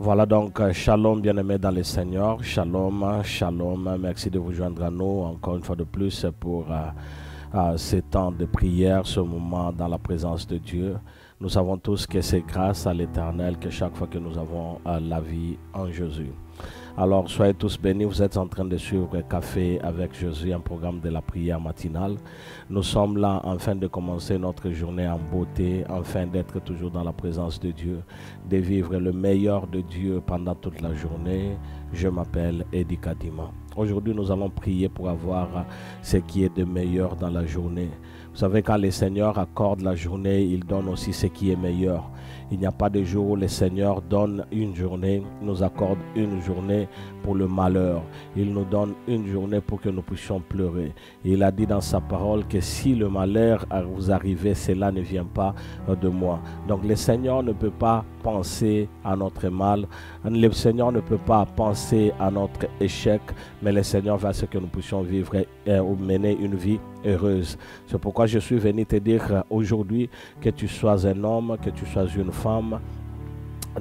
Voilà donc, shalom bien-aimés dans le Seigneur, shalom, shalom, merci de vous joindre à nous encore une fois de plus pour ce temps de prière, ce moment dans la présence de Dieu. Nous savons tous que c'est grâce à l'Éternel que chaque fois que nous avons la vie en Jésus. Alors, soyez tous bénis, vous êtes en train de suivre Café avec Jésus, un programme de la prière matinale. Nous sommes là afin de commencer notre journée en beauté, afin d'être toujours dans la présence de Dieu, de vivre le meilleur de Dieu pendant toute la journée. Je m'appelle Eddie Kadima. Aujourd'hui, nous allons prier pour avoir ce qui est de meilleur dans la journée. Vous savez, quand le Seigneur accorde la journée, il donne aussi ce qui est meilleur. Il n'y a pas de jour où le Seigneur donne une journée, nous accorde une journée pour le malheur. Il nous donne une journée pour que nous puissions pleurer. Et il a dit dans sa parole que si le malheur vous arrive, cela ne vient pas de moi. Donc le Seigneur ne peut pas penser à notre mal. Le Seigneur ne peut pas penser à notre échec, mais le Seigneur veut ce que nous puissions vivre ou mener une vie heureuse. C'est pourquoi je suis venu te dire aujourd'hui que tu sois un homme, que tu sois une femme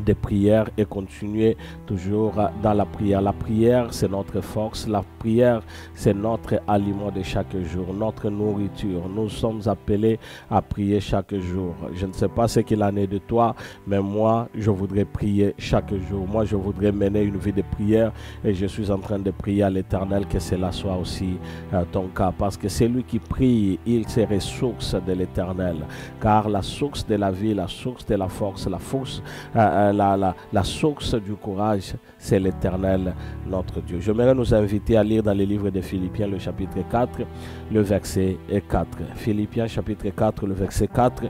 de prière et continuer toujours dans la prière. La prière, c'est notre force. La prière, c'est notre aliment de chaque jour, notre nourriture. Nous sommes appelés à prier chaque jour. Je ne sais pas ce qu'il en est de toi, mais moi, je voudrais prier chaque jour. Moi, je voudrais mener une vie de prière et je suis en train de prier à l'Éternel que cela soit aussi ton cas. Parce que celui qui prie, il se ressource de l'Éternel. Car la source de la vie, la source de la force, la force la source du courage, c'est l'Éternel, notre Dieu. J'aimerais nous inviter à lire dans le livre de Philippiens, le chapitre 4, le verset 4. Philippiens, chapitre 4, le verset 4.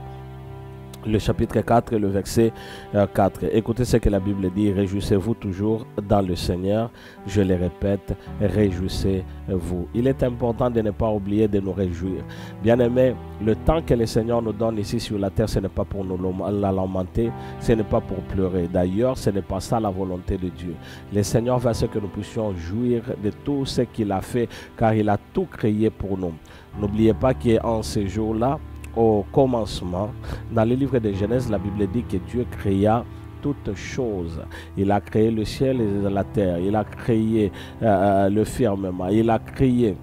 Le chapitre 4, le verset 4. Écoutez ce que la Bible dit. Réjouissez-vous toujours dans le Seigneur. Je le répète, réjouissez-vous. Il est important de ne pas oublier de nous réjouir. Bien-aimés, le temps que le Seigneur nous donne ici sur la terre, ce n'est pas pour nous la lamenter, ce n'est pas pour pleurer. D'ailleurs, ce n'est pas ça la volonté de Dieu. Le Seigneur veut ce que nous puissions jouir de tout ce qu'il a fait, car il a tout créé pour nous. N'oubliez pas qu'en ces jours-là, au commencement, dans le livre de Genèse, la Bible dit que Dieu créa toutes choses. Il a créé le ciel et la terre. Il a créé le firmament. Il a créé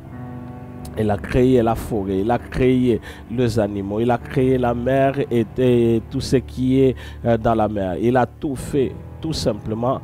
la forêt, il a créé les animaux, il a créé la mer et tout ce qui est dans la mer. Il a tout fait, tout simplement,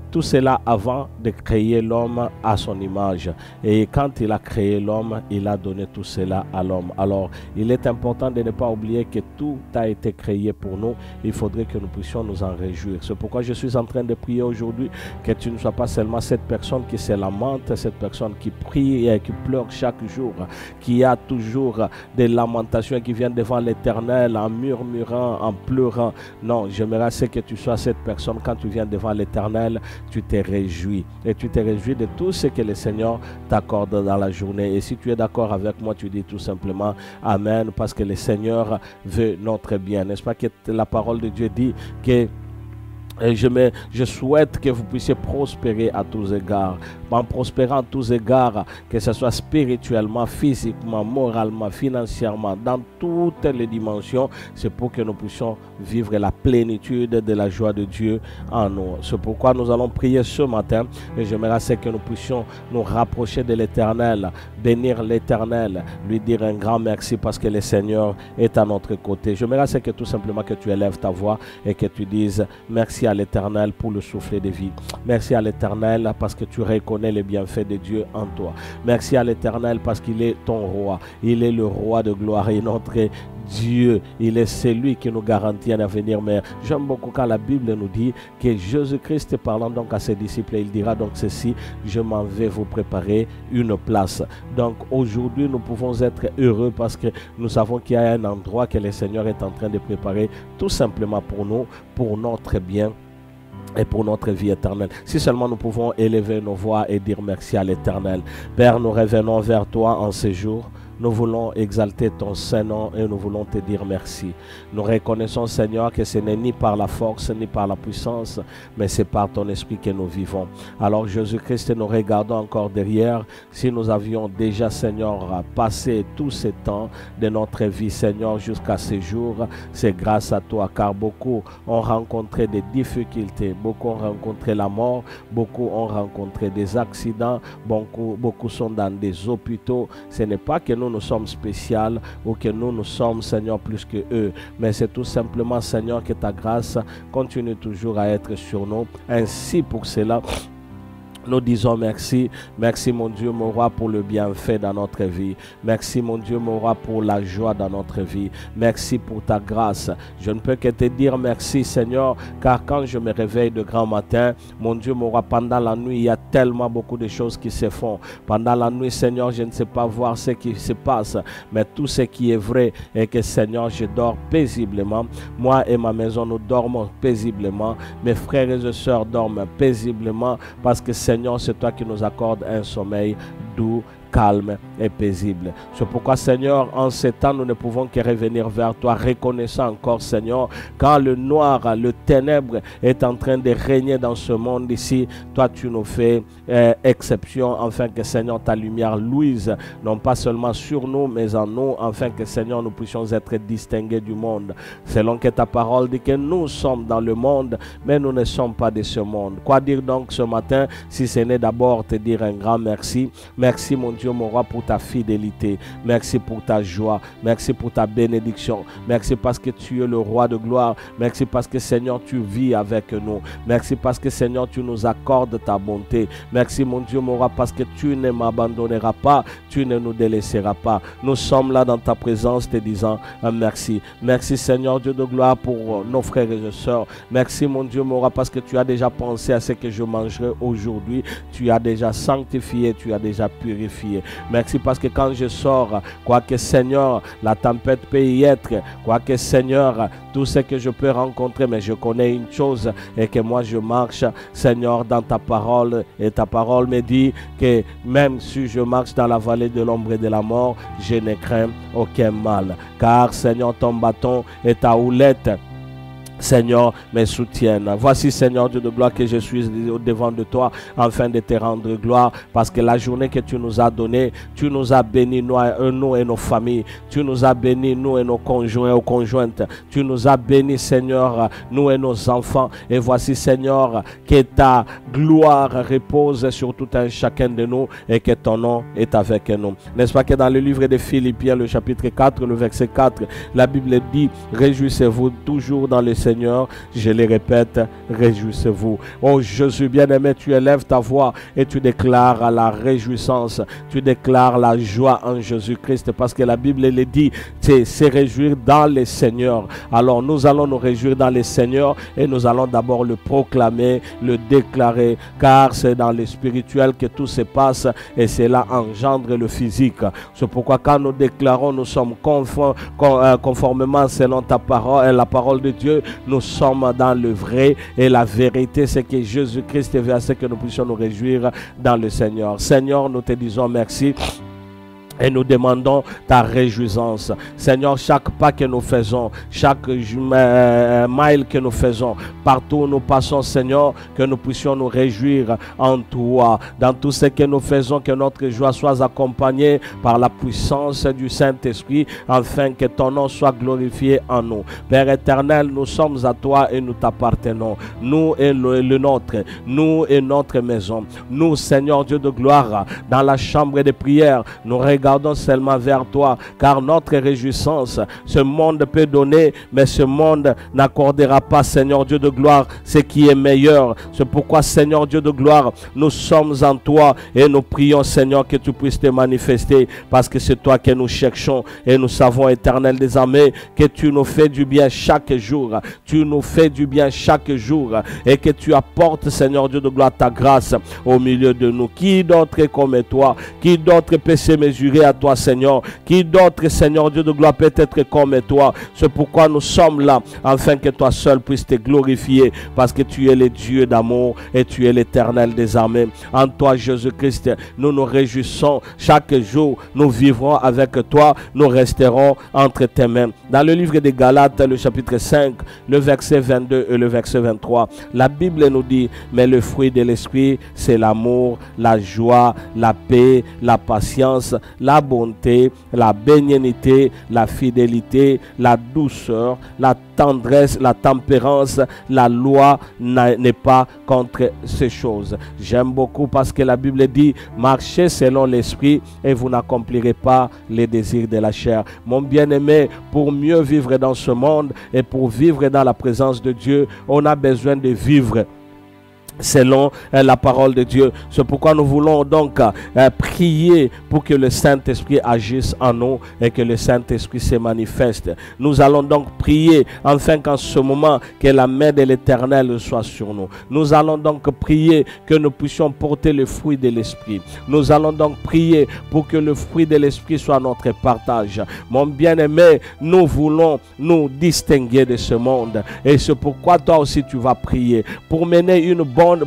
tout cela avant de créer l'homme à son image. Et quand il a créé l'homme, il a donné tout cela à l'homme. Alors, il est important de ne pas oublier que tout a été créé pour nous. Il faudrait que nous puissions nous en réjouir. C'est pourquoi je suis en train de prier aujourd'hui que tu ne sois pas seulement cette personne qui se lamente, cette personne qui prie et qui pleure chaque jour, qui a toujours des lamentations, qui vient devant l'Éternel en murmurant, en pleurant. Non, j'aimerais que tu sois cette personne. Quand tu viens devant l'Éternel, tu te réjouis. Et tu te réjouis de tout ce que le Seigneur t'accorde dans la journée. Et si tu es d'accord avec moi, tu dis tout simplement Amen, parce que le Seigneur veut notre bien. N'est-ce pas que la parole de Dieu dit que je souhaite que vous puissiez prospérer à tous égards. En prospérant à tous égards, que ce soit spirituellement, physiquement, moralement, financièrement, dans toutes les dimensions, c'est pour que nous puissions vivre la plénitude de la joie de Dieu en nous. C'est pourquoi nous allons prier ce matin et j'aimerais que nous puissions nous rapprocher de l'Éternel, bénir l'Éternel, lui dire un grand merci parce que le Seigneur est à notre côté. J'aimerais que tout simplement que tu élèves ta voix et que tu dises merci à l'Éternel pour le souffle de vie. Merci à l'Éternel parce que tu reconnais les bienfaits de Dieu en toi. Merci à l'Éternel parce qu'il est ton roi. Il est le roi de gloire et notre Dieu. Il est celui qui nous garantit un avenir meilleur. J'aime beaucoup quand la Bible nous dit que Jésus-Christ, parlant donc à ses disciples, il dira donc ceci: je m'en vais vous préparer une place. Donc aujourd'hui, nous pouvons être heureux parce que nous savons qu'il y a un endroit que le Seigneur est en train de préparer tout simplement pour nous, pour notre bien et pour notre vie éternelle. Si seulement nous pouvons élever nos voix et dire merci à l'Éternel. Père, nous revenons vers toi en ce jour. nous voulons exalter ton Saint-Nom et nous voulons te dire merci. Nous reconnaissons, Seigneur, que ce n'est ni par la force, ni par la puissance, mais c'est par ton esprit que nous vivons. Alors, Jésus-Christ, nous regardons encore derrière. Si nous avions déjà, Seigneur, passé tous ces temps de notre vie, Seigneur, jusqu'à ces jours, c'est grâce à toi, car beaucoup ont rencontré des difficultés, beaucoup ont rencontré la mort, beaucoup ont rencontré des accidents, beaucoup sont dans des hôpitaux. Ce n'est pas que nous sommes spéciaux ou que nous sommes, Seigneur, plus que eux, mais c'est tout simplement, Seigneur, que ta grâce continue toujours à être sur nous. Ainsi, pour cela, nous disons merci. Merci, mon Dieu, mon roi, pour le bienfait dans notre vie. Merci, mon Dieu, mon roi, pour la joie dans notre vie. Merci pour ta grâce. Je ne peux que te dire merci, Seigneur, car quand je me réveille de grand matin, mon Dieu, mon roi, pendant la nuit, il y a tellement beaucoup de choses qui se font. Pendant la nuit, Seigneur, je ne sais pas voir ce qui se passe, mais tout ce qui est vrai est que, Seigneur, je dors paisiblement. Moi et ma maison, nous dormons paisiblement. Mes frères et sœurs dorment paisiblement parce que, Seigneur, c'est toi qui nous accordes un sommeil doux, calme et paisible. C'est pourquoi, Seigneur, en ces temps, nous ne pouvons que revenir vers toi, reconnaissant encore, Seigneur, quand le noir, le ténèbre est en train de régner dans ce monde ici, toi, tu nous fais exception, afin que, Seigneur, ta lumière luise, non pas seulement sur nous, mais en nous, afin que, Seigneur, nous puissions être distingués du monde. Selon que ta parole dit que nous sommes dans le monde, mais nous ne sommes pas de ce monde. Quoi dire donc ce matin, si ce n'est d'abord te dire un grand merci. Merci, mon Dieu, mon roi, pour ta fidélité. Merci pour ta joie. Merci pour ta bénédiction. Merci parce que tu es le roi de gloire. Merci parce que, Seigneur, tu vis avec nous. Merci parce que, Seigneur, tu nous accordes ta bonté. Merci, mon Dieu, mon roi, parce que tu ne m'abandonneras pas. Tu ne nous délaisseras pas. Nous sommes là dans ta présence te disant merci. Merci, Seigneur, Dieu de gloire, pour nos frères et sœurs. Merci, mon Dieu, mon roi, parce que tu as déjà pensé à ce que je mangerai aujourd'hui. Tu as déjà sanctifié. Tu as déjà purifié. Merci parce que quand je sors, quoique, Seigneur, la tempête peut y être, quoique, Seigneur, tout ce que je peux rencontrer, mais je connais une chose, et que moi je marche, Seigneur, dans ta parole, et ta parole me dit que même si je marche dans la vallée de l'ombre et de la mort, je ne crains aucun mal, car, Seigneur, ton bâton et ta houlette, Seigneur, me soutienne. Voici, Seigneur Dieu de gloire, que je suis au-devant de toi afin de te rendre gloire, parce que la journée que tu nous as donnée, tu nous as bénis, nous et nos familles. Tu nous as bénis, nous et nos conjoints ou conjointes. Tu nous as bénis, Seigneur, nous et nos enfants. Et voici, Seigneur, que ta gloire repose sur tout un chacun de nous et que ton nom est avec nous. N'est-ce pas que dans le livre de Philippiens, le chapitre 4, le verset 4, la Bible dit: réjouissez-vous toujours dans le Seigneur, je le répète, réjouissez-vous. Oh Jésus bien-aimé, tu élèves ta voix et tu déclares la réjouissance, tu déclares la joie en Jésus-Christ, parce que la Bible le dit, c'est se réjouir dans le Seigneur. Alors nous allons nous réjouir dans le Seigneur et nous allons d'abord le proclamer, le déclarer, car c'est dans le spirituel que tout se passe et cela engendre le physique. C'est pourquoi quand nous déclarons, nous sommes conformément selon ta parole, la parole de Dieu, nous sommes dans le vrai et la vérité, c'est que Jésus-Christ veut à ce que nous puissions nous réjouir dans le Seigneur. Seigneur, nous te disons merci. Et nous demandons ta réjouissance. Seigneur, chaque pas que nous faisons, chaque mile que nous faisons, partout où nous passons, Seigneur, que nous puissions nous réjouir en toi. Dans tout ce que nous faisons, que notre joie soit accompagnée par la puissance du Saint-Esprit, afin que ton nom soit glorifié en nous. Père éternel, nous sommes à toi et nous t'appartenons. Nous et le nôtre, nous et notre maison. Nous, Seigneur Dieu de gloire, dans la chambre de prière, nous regardons seulement vers toi, car notre réjouissance, ce monde peut donner, mais ce monde n'accordera pas, Seigneur Dieu de gloire, ce qui est meilleur. C'est pourquoi, Seigneur Dieu de gloire, nous sommes en toi et nous prions, Seigneur, que tu puisses te manifester, parce que c'est toi que nous cherchons et nous savons, éternel des armées, que tu nous fais du bien chaque jour. Tu nous fais du bien chaque jour et que tu apportes, Seigneur Dieu de gloire, ta grâce au milieu de nous. Qui d'autre est comme toi? Qui d'autre peut se mesurer livré à toi, Seigneur. Qui d'autre, Seigneur Dieu de gloire, peut être comme toi? C'est pourquoi nous sommes là, afin que toi seul puisses te glorifier, parce que tu es le Dieu d'amour et tu es l'Éternel des armées. En toi, Jésus-Christ, nous nous réjouissons. Chaque jour, nous vivrons avec toi, nous resterons entre tes mains. Dans le livre des Galates, le chapitre 5, le verset 22 et le verset 23, la Bible nous dit, mais le fruit de l'esprit, c'est l'amour, la joie, la paix, la patience, la bonté, la bénignité, la fidélité, la douceur, la tendresse, la tempérance. La loi n'est pas contre ces choses. J'aime beaucoup parce que la Bible dit, marchez selon l'esprit et vous n'accomplirez pas les désirs de la chair. Mon bien-aimé, pour mieux vivre dans ce monde et pour vivre dans la présence de Dieu, on a besoin de vivre selon la parole de Dieu. C'est pourquoi nous voulons donc prier pour que le Saint-Esprit agisse en nous et que le Saint-Esprit se manifeste. Nous allons donc prier afin qu'en ce moment que la main de l'Éternel soit sur nous. Nous allons donc prier que nous puissions porter le fruit de l'Esprit. Nous allons donc prier pour que le fruit de l'Esprit soit notre partage. Mon bien-aimé, nous voulons nous distinguer de ce monde et c'est pourquoi toi aussi tu vas prier pour mener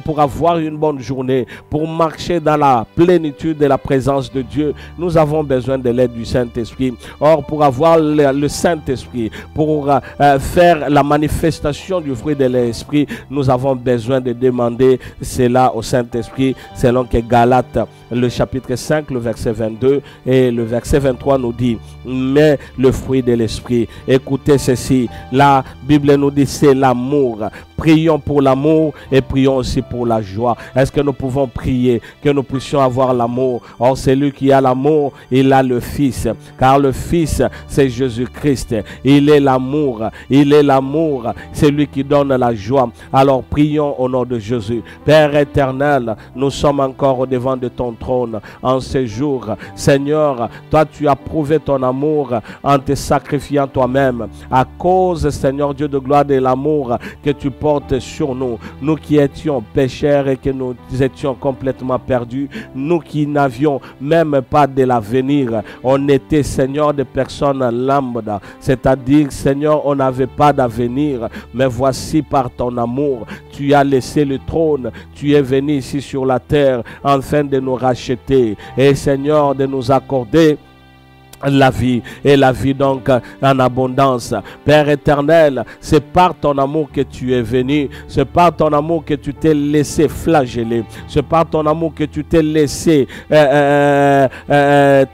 pour avoir une bonne journée, pour marcher dans la plénitude de la présence de Dieu. Nous avons besoin de l'aide du Saint-Esprit. Or, pour avoir le Saint-Esprit, pour faire la manifestation du fruit de l'Esprit, nous avons besoin de demander cela au Saint-Esprit, selon que Galates, le chapitre 5, le verset 22 et le verset 23 nous dit, mais le fruit de l'Esprit. Écoutez ceci, la Bible nous dit c'est l'amour. Prions pour l'amour et prions aussi pour la joie. Est-ce que nous pouvons prier que nous puissions avoir l'amour? Or, celui qui a l'amour, il a le Fils. Car le Fils, c'est Jésus-Christ. Il est l'amour. Il est l'amour. C'est lui qui donne la joie. Alors, prions au nom de Jésus. Père éternel, nous sommes encore au devant de ton trône en ce jour. Seigneur, toi, tu as prouvé ton amour en te sacrifiant toi-même. À cause, Seigneur Dieu de gloire, de l'amour que tu portes sur nous. Nous qui étions pécheurs et que nous étions complètement perdus, nous qui n'avions même pas de l'avenir, on était, Seigneur, des personnes lambda, c'est-à-dire, Seigneur, on n'avait pas d'avenir, mais voici par ton amour, tu as laissé le trône, tu es venu ici sur la terre afin de nous racheter et, Seigneur, de nous accorder la vie, et la vie donc en abondance. Père éternel, c'est par ton amour que tu es venu, c'est par ton amour que tu t'es laissé flageller, c'est par ton amour que tu t'es laissé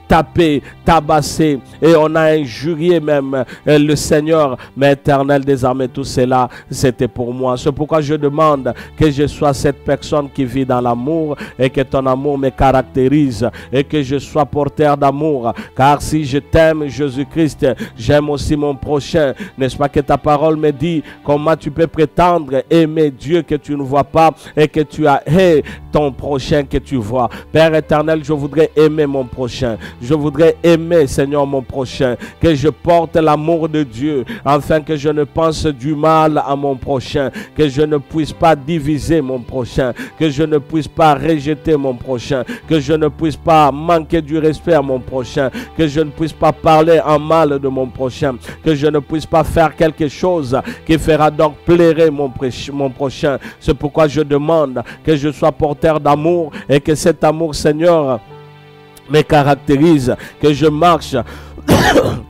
taper, tabasser, et on a injurié même le Seigneur, mais éternel des armées, tout cela c'était pour moi. C'est pourquoi je demande que je sois cette personne qui vit dans l'amour et que ton amour me caractérise et que je sois porteur d'amour, car si je t'aime, Jésus-Christ, j'aime aussi mon prochain. N'est-ce pas que ta parole me dit comment tu peux prétendre aimer Dieu que tu ne vois pas et que tu as ton prochain que tu vois. Père éternel, je voudrais aimer mon prochain. Je voudrais aimer, Seigneur, mon prochain. Que je porte l'amour de Dieu afin que je ne pense du mal à mon prochain. Que je ne puisse pas diviser mon prochain. Que je ne puisse pas rejeter mon prochain. Que je ne puisse pas manquer du respect à mon prochain. Que je ne puisse pas parler en mal de mon prochain, que je ne puisse pas faire quelque chose qui fera donc plairer mon prochain. C'est pourquoi je demande que je sois porteur d'amour et que cet amour, Seigneur, me caractérise, que je marche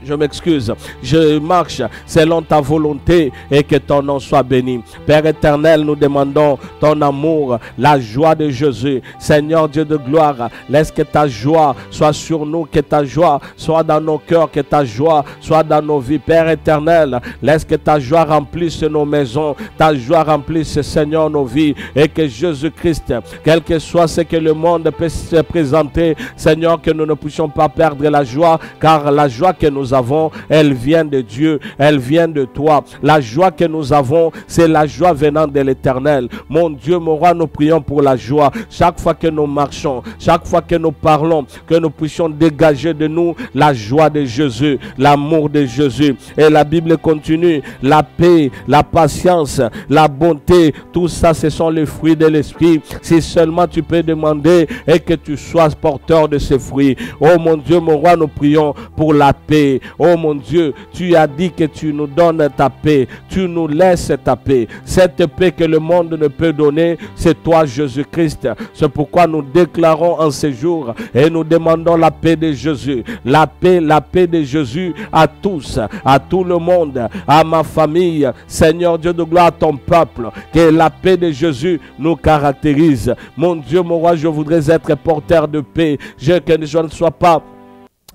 je m'excuse, je marche selon ta volonté et que ton nom soit béni. Père éternel, nous demandons ton amour, la joie de Jésus. Seigneur Dieu de gloire, laisse que ta joie soit sur nous, que ta joie soit dans nos cœurs, que ta joie soit dans nos vies. Père éternel, laisse que ta joie remplisse nos maisons, ta joie remplisse, Seigneur, nos vies, et que Jésus-Christ, quel que soit ce que le monde peut se présenter, Seigneur, que nous ne puissions pas perdre la joie, car la joie que nous avons, elle vient de Dieu, elle vient de toi. La joie que nous avons, c'est la joie venant de l'Éternel. Mon Dieu, mon roi, nous prions pour la joie. Chaque fois que nous marchons, chaque fois que nous parlons, que nous puissions dégager de nous la joie de Jésus, l'amour de Jésus. Et la Bible continue, la paix, la patience, la bonté, tout ça, ce sont les fruits de l'Esprit. Si seulement tu peux demander et que tu sois porteur de ces fruits. Oh mon Dieu, mon roi, nous prions pour la paix. Oh mon Dieu, tu as dit que tu nous donnes ta paix. Tu nous laisses ta paix. Cette paix que le monde ne peut donner, c'est toi, Jésus-Christ. C'est pourquoi nous déclarons en ces jours et nous demandons la paix de Jésus. La paix de Jésus à tous, à tout le monde, à ma famille. Seigneur Dieu de gloire, à ton peuple. Que la paix de Jésus nous caractérise. Mon Dieu, mon roi, je voudrais être porteur de paix. Que je ne sois pas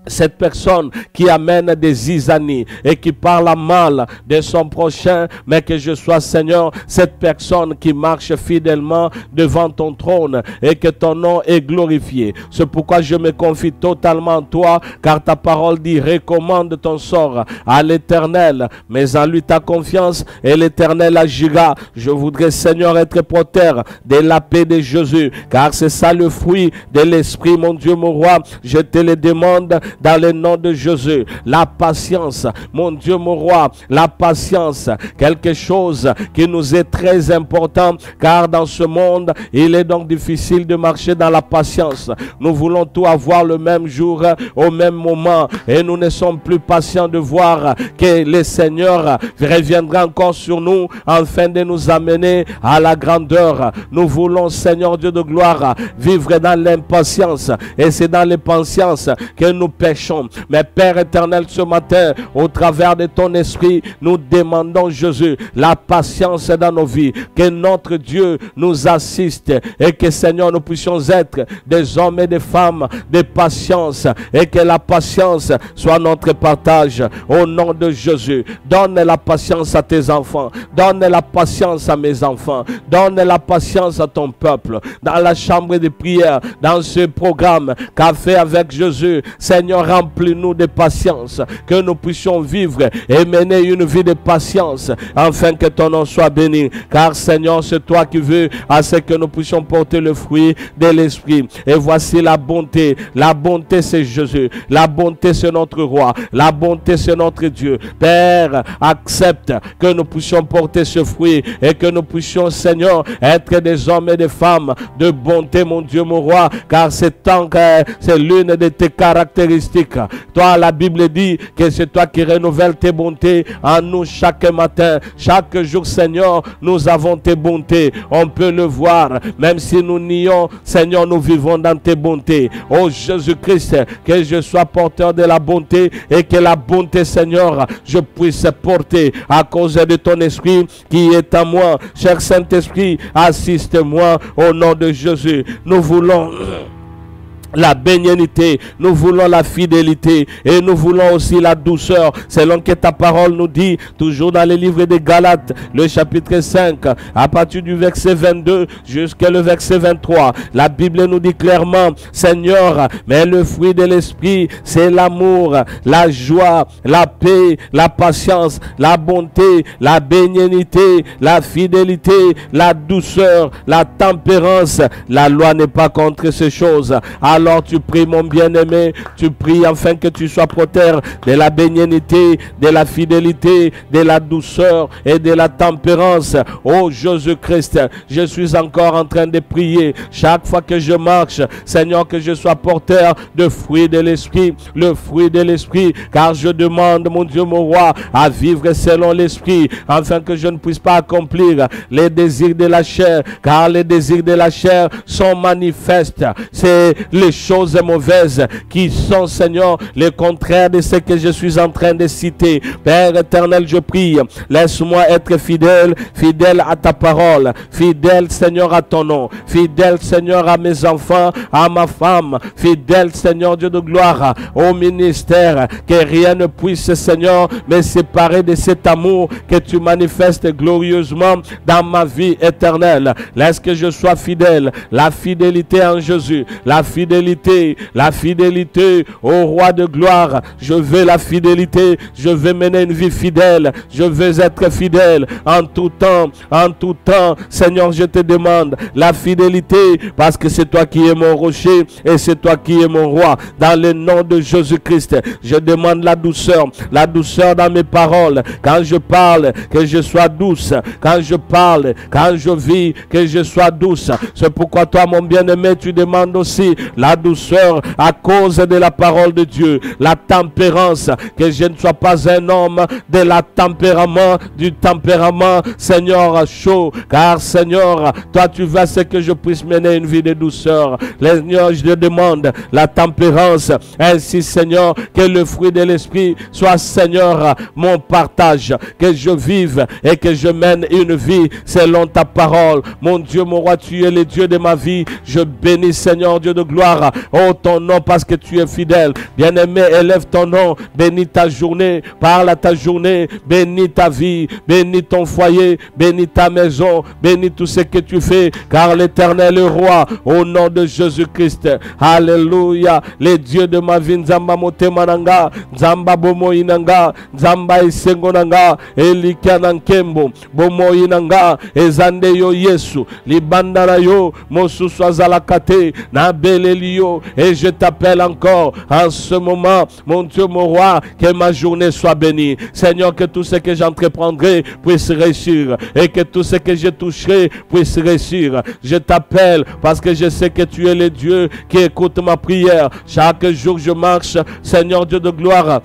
cette personne qui amène des zizanies et qui parle mal de son prochain, mais que je sois, Seigneur, cette personne qui marche fidèlement devant ton trône et que ton nom est glorifié. C'est pourquoi je me confie totalement en toi, car ta parole dit: recommande ton sort à l'Éternel, mais en lui ta confiance et l'Éternel agira. Je voudrais, Seigneur, être porteur de la paix de Jésus, car c'est ça le fruit de l'Esprit, mon Dieu, mon roi. Je te le demande dans le nom de Jésus. La patience, mon Dieu, mon roi, la patience, quelque chose qui nous est très important, car dans ce monde, il est donc difficile de marcher dans la patience. Nous voulons tout avoir le même jour, au même moment, et nous ne sommes plus patients de voir que le Seigneur reviendra encore sur nous, afin de nous amener à la grandeur. Nous voulons, Seigneur Dieu de gloire, vivre dans l'impatience, et c'est dans l'impatience que nous péchons. Mais Père éternel, ce matin, au travers de ton esprit, nous demandons, Jésus, la patience dans nos vies, que notre Dieu nous assiste et que, Seigneur, nous puissions être des hommes et des femmes de patience, et que la patience soit notre partage au nom de Jésus. Donne la patience à tes enfants, donne la patience à mes enfants, donne la patience à ton peuple, dans la chambre de prière, dans ce programme qu'a fait avec Jésus. Seigneur, remplis-nous de patience, que nous puissions vivre et mener une vie de patience, afin que ton nom soit béni. Car Seigneur, c'est toi qui veux à ce que nous puissions porter le fruit de l'Esprit. Et voici la bonté. La bonté, c'est Jésus. La bonté, c'est notre roi. La bonté, c'est notre Dieu. Père, accepte que nous puissions porter ce fruit et que nous puissions, Seigneur, être des hommes et des femmes de bonté, mon Dieu, mon roi, car c'est l'une de tes caractéristiques. Toi, la Bible dit que c'est toi qui renouvelles tes bontés en nous chaque matin. Chaque jour, Seigneur, nous avons tes bontés. On peut le voir. Même si nous nions, Seigneur, nous vivons dans tes bontés. Oh Jésus-Christ, que je sois porteur de la bonté et que la bonté, Seigneur, je puisse porter à cause de ton esprit qui est en moi. Cher Saint-Esprit, assiste-moi au nom de Jésus. Nous voulons la bénignité, nous voulons la fidélité et nous voulons aussi la douceur, selon que ta parole nous dit, toujours dans le livre des Galates, le chapitre 5, à partir du verset 22 jusqu'au verset 23. La Bible nous dit clairement, Seigneur, mais le fruit de l'esprit, c'est l'amour, la joie, la paix, la patience, la bonté, la bénignité, la fidélité, la douceur, la tempérance. La loi n'est pas contre ces choses. Alors tu pries, mon bien-aimé, tu pries afin que tu sois porteur de la bénignité, de la fidélité, de la douceur et de la tempérance. Oh Jésus-Christ, je suis encore en train de prier. Chaque fois que je marche, Seigneur, que je sois porteur de fruits de l'esprit, le fruit de l'esprit, car je demande, mon Dieu, mon roi, à vivre selon l'esprit, afin que je ne puisse pas accomplir les désirs de la chair, car les désirs de la chair sont manifestes. C'est les choses mauvaises qui sont, Seigneur, le contraire de ce que je suis en train de citer. Père éternel, je prie, laisse-moi être fidèle, fidèle à ta parole, fidèle, Seigneur, à ton nom, fidèle, Seigneur, à mes enfants, à ma femme, fidèle, Seigneur, Dieu de gloire, au ministère, que rien ne puisse, Seigneur, me séparer de cet amour que tu manifestes glorieusement dans ma vie éternelle. Laisse que je sois fidèle, la fidélité en Jésus, la fidélité la fidélité au roi de gloire. Je veux la fidélité, je veux mener une vie fidèle, je veux être fidèle en tout temps, en tout temps. Seigneur, je te demande la fidélité parce que c'est toi qui es mon rocher et c'est toi qui es mon roi. Dans le nom de Jésus-Christ, je demande la douceur dans mes paroles. Quand je parle, que je sois douce. Quand je parle, quand je vis, que je sois douce. C'est pourquoi toi, mon bien-aimé, tu demandes aussi la douceur à cause de la parole de Dieu. La tempérance, que je ne sois pas un homme de la tempérament, du tempérament, Seigneur, chaud. Car, Seigneur, toi, tu veux ce que je puisse mener une vie de douceur. Seigneur, je te demande la tempérance. Ainsi, Seigneur, que le fruit de l'esprit soit, Seigneur, mon partage. Que je vive et que je mène une vie selon ta parole. Mon Dieu, mon roi, tu es le Dieu de ma vie. Je bénis, Seigneur, Dieu de gloire, oh ton nom parce que tu es fidèle. Bien-aimé, élève ton nom. Bénis ta journée. Parle à ta journée. Bénis ta vie. Bénis ton foyer. Bénis ta maison. Bénis tout ce que tu fais. Car l'Éternel est roi. Au nom de Jésus-Christ. Alléluia. Les dieux de ma vie. Nzamba motemananga. Nzamba bomo inanga. Nzamba isengonanga. Elikianankembo. Bomo inanga. Ezande yo Yesu. Libandara yo. Mosusu azalakate. Nabelelio. Et je t'appelle encore en ce moment, mon Dieu, mon roi, que ma journée soit bénie. Seigneur, que tout ce que j'entreprendrai puisse réussir et que tout ce que je toucherai puisse réussir. Je t'appelle parce que je sais que tu es le Dieu qui écoute ma prière. Chaque jour je marche, Seigneur Dieu de gloire,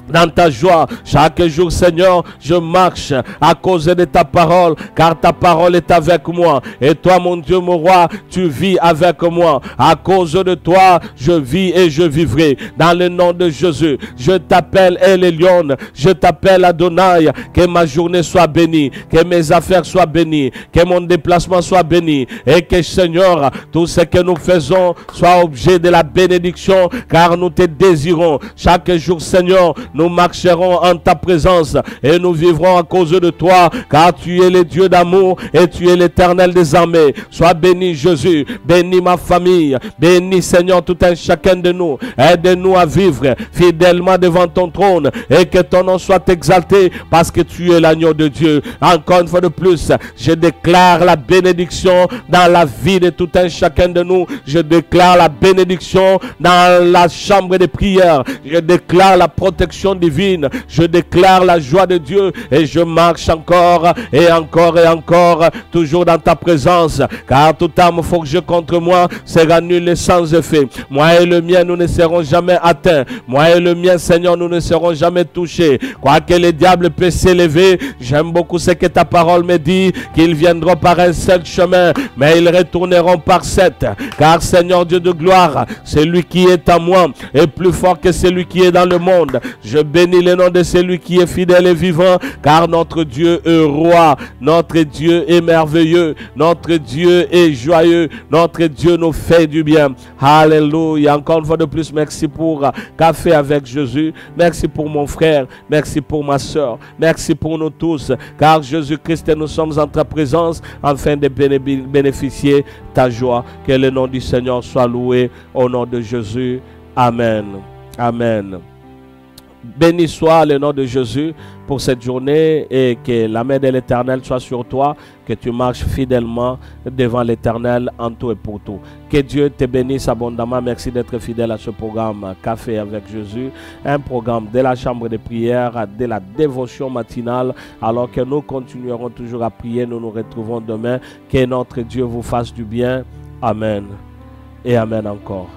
dans ta joie. Chaque jour, Seigneur, je marche à cause de ta parole, car ta parole est avec moi. Et toi, mon Dieu, mon roi, tu vis avec moi. À cause de toi, je vis et je vivrai. Dans le nom de Jésus, je t'appelle El Elyon, je t'appelle Adonai. Que ma journée soit bénie, que mes affaires soient bénies, que mon déplacement soit béni. Et que, Seigneur, tout ce que nous faisons soit objet de la bénédiction, car nous te désirons. Chaque jour, Seigneur, nous marcherons en ta présence et nous vivrons à cause de toi, car tu es le Dieu d'amour et tu es l'Éternel des armées. Sois béni, Jésus. Bénis ma famille. Bénis, Seigneur, tout un chacun de nous. Aide-nous à vivre fidèlement devant ton trône et que ton nom soit exalté parce que tu es l'agneau de Dieu. Encore une fois de plus, je déclare la bénédiction dans la vie de tout un chacun de nous. Je déclare la bénédiction dans la chambre de prière. Je déclare la protection divine. Je déclare la joie de Dieu et je marche encore et encore et encore, toujours dans ta présence, car toute arme forgée contre moi sera nulle et sans effet. Moi et le mien, nous ne serons jamais atteints. Moi et le mien, Seigneur, nous ne serons jamais touchés. Quoique les diables puissent s'élever, j'aime beaucoup ce que ta parole me dit, qu'ils viendront par un seul chemin, mais ils retourneront par sept. Car, Seigneur Dieu de gloire, celui qui est à moi est plus fort que celui qui est dans le monde. Je bénis le nom de celui qui est fidèle et vivant, car notre Dieu est roi, notre Dieu est merveilleux, notre Dieu est joyeux, notre Dieu nous fait du bien. Alléluia. Encore une fois de plus, merci pour Café avec Jésus, merci pour mon frère, merci pour ma soeur, merci pour nous tous, car Jésus-Christ, nous sommes en ta présence afin de bénéficier ta joie. Que le nom du Seigneur soit loué au nom de Jésus. Amen. Amen. Béni soit le nom de Jésus pour cette journée et que la main de l'Éternel soit sur toi, que tu marches fidèlement devant l'Éternel en tout et pour tout. Que Dieu te bénisse abondamment. Merci d'être fidèle à ce programme Café avec Jésus, un programme de la chambre de prière, de la dévotion matinale. Alors que nous continuerons toujours à prier, nous nous retrouvons demain. Que notre Dieu vous fasse du bien. Amen et amen encore.